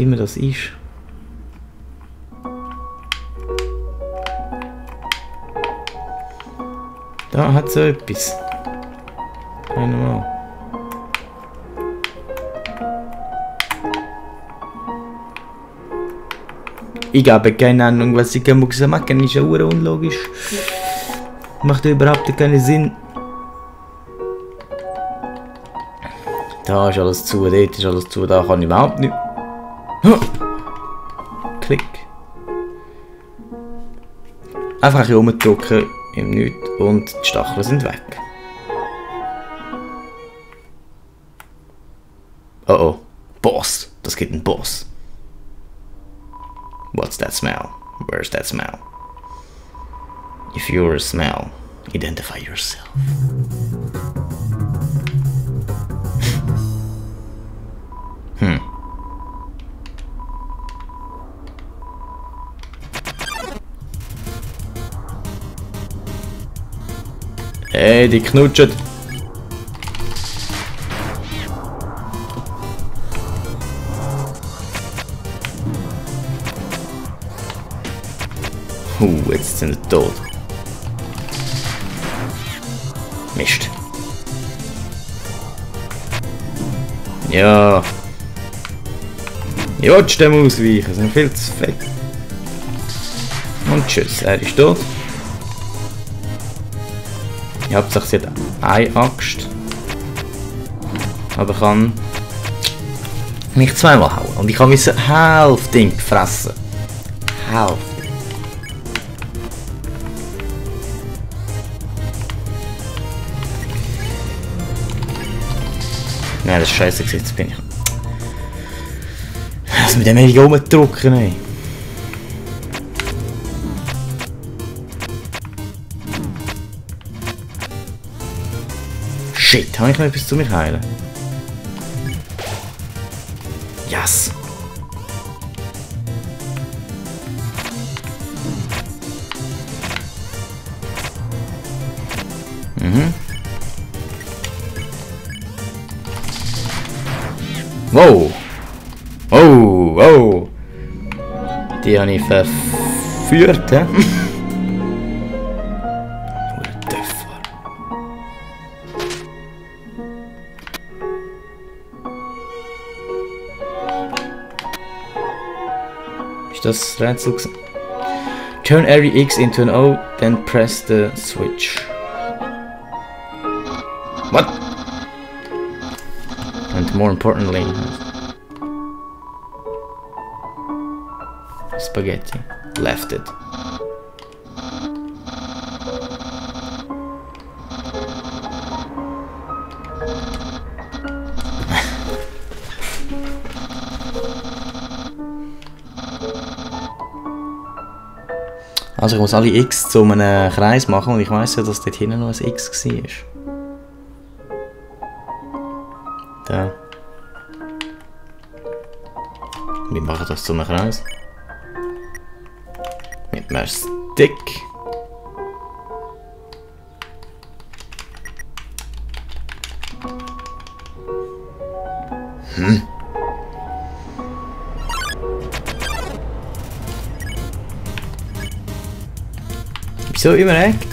immer das ist. Da hat so etwas. Einmal. Ich habe keine Ahnung, was ich machen muss. Ist ja unlogisch. Macht überhaupt keinen Sinn. Da ist alles zu, dort ist alles zu, da kann ich überhaupt nicht. Klick. Einfach hier rumdrücken im Nichts und die Stacheln sind weg. Oh oh. Boss. Das gibt einen Boss. What's that smell? Where's that smell? If you're a smell, identify yourself. Hey, die knutschen. Jetzt sind sie tot. Mist. Ja. Ich will dem ausweichen, sie sind viel zu fett. Und tschüss, er ist tot. Ich habe sich jetzt eine Axt. Aber kann mich zweimal hauen. Und ich kann mein Health-Ding fressen. Health. Nein, das ist scheiße gewesen, jetzt bin ich. Also mit dem hätte ich rumdrücken, ey. Shit, habe ich noch etwas zu mir heilen? Yes! Mhm. Wow! Oh, oh! Die habe ich verführt, hä? Ist das Rätsel? Turn every X into an O, then press the switch. What? And more importantly, spaghetti. Left it. Also ich muss alle X zu einem Kreis machen und ich weiss ja, dass dort hinten noch ein X war. Da. Wie mache ich das zu einem Kreis? Mit einem Stick. Wieso überregt?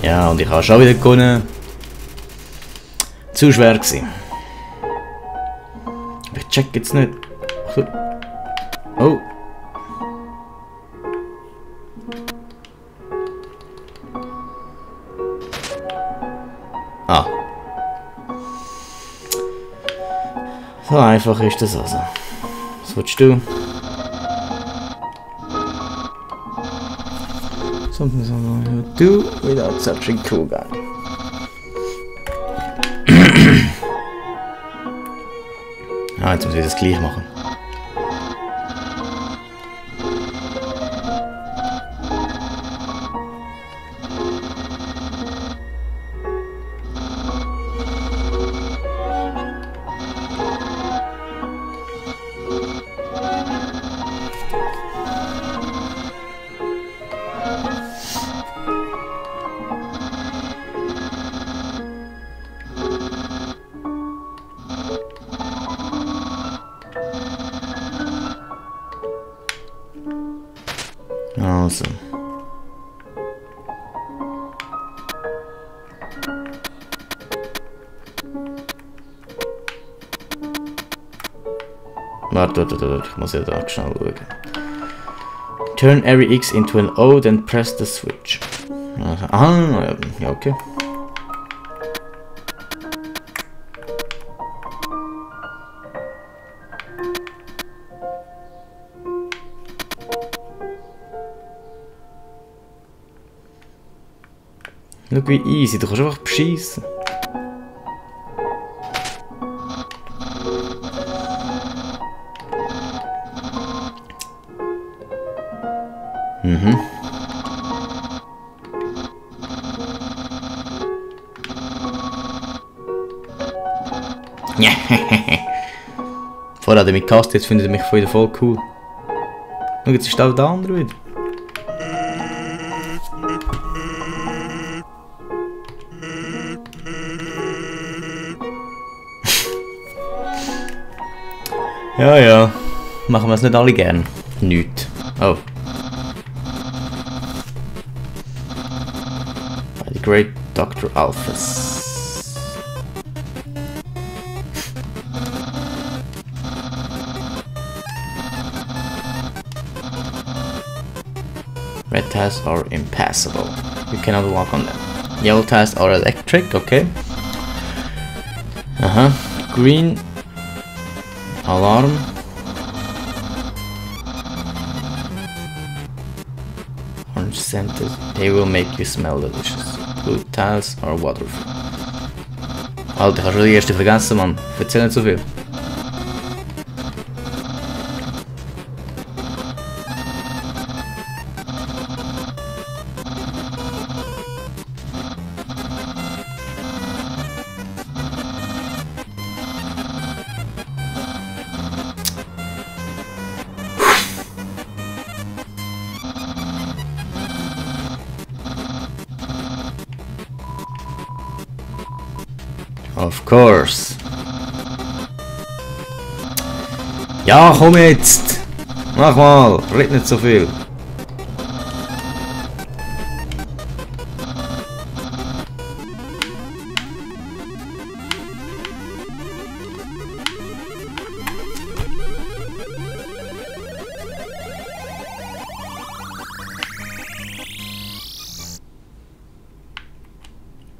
Ja, und ich habe schon wieder gewonnen. Zu schwer gewesen. Ich check jetzt nicht. Oh. Ah. So einfach ist das also. Was willst du? Something you do without such a cool guy. Ah, jetzt muss ich das gleich machen. Warte, ich muss ja da schnell schauen. Turn every X into an O, then press the switch. Ah, ja, okay. Schau wie easy, du kannst einfach beschissen. Mhm. Vorher hat er mich gehasst, jetzt findet er mich wieder voll cool. Und jetzt ist auch der andere wieder. Ja, ja. Machen wir es nicht alle gern. Nicht. Oh. By the great Dr. Alphys. Red tiles are impassable. You cannot walk on them. Yellow tiles are electric, okay. Green alarm. Orange scented. They will make you smell delicious. Blue tiles are waterful. Alter, ich habe schon die erste vergessen, Mann. Erzähl nicht so viel. Of course. Ja, komm jetzt! Mach mal! Red nicht so viel!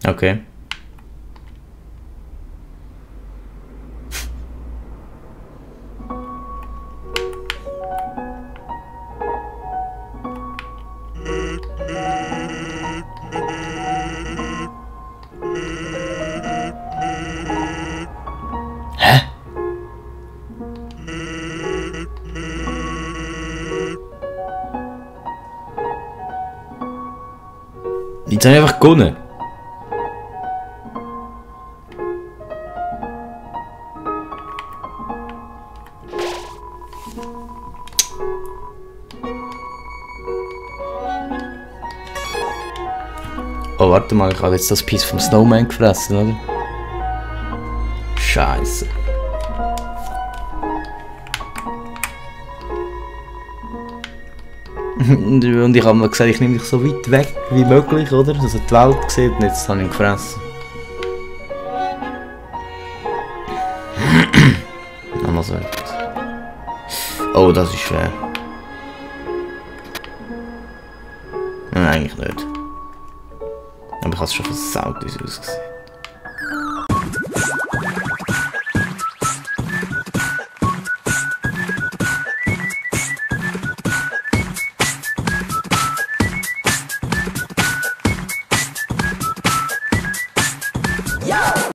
Okay. Jetzt habe ich einfach gewonnen. Oh, warte mal, ich habe jetzt das Piece vom Snowman gefressen, oder? Scheiße. Und ich habe mir gesagt, ich nehme dich so weit weg wie möglich, oder? Dass er die Welt sieht und jetzt habe ich ihn gefressen. Nochmal so etwas. Oh, das ist schwer. Nein, eigentlich nicht. Aber ich habe es schon versaut, wie es aussieht.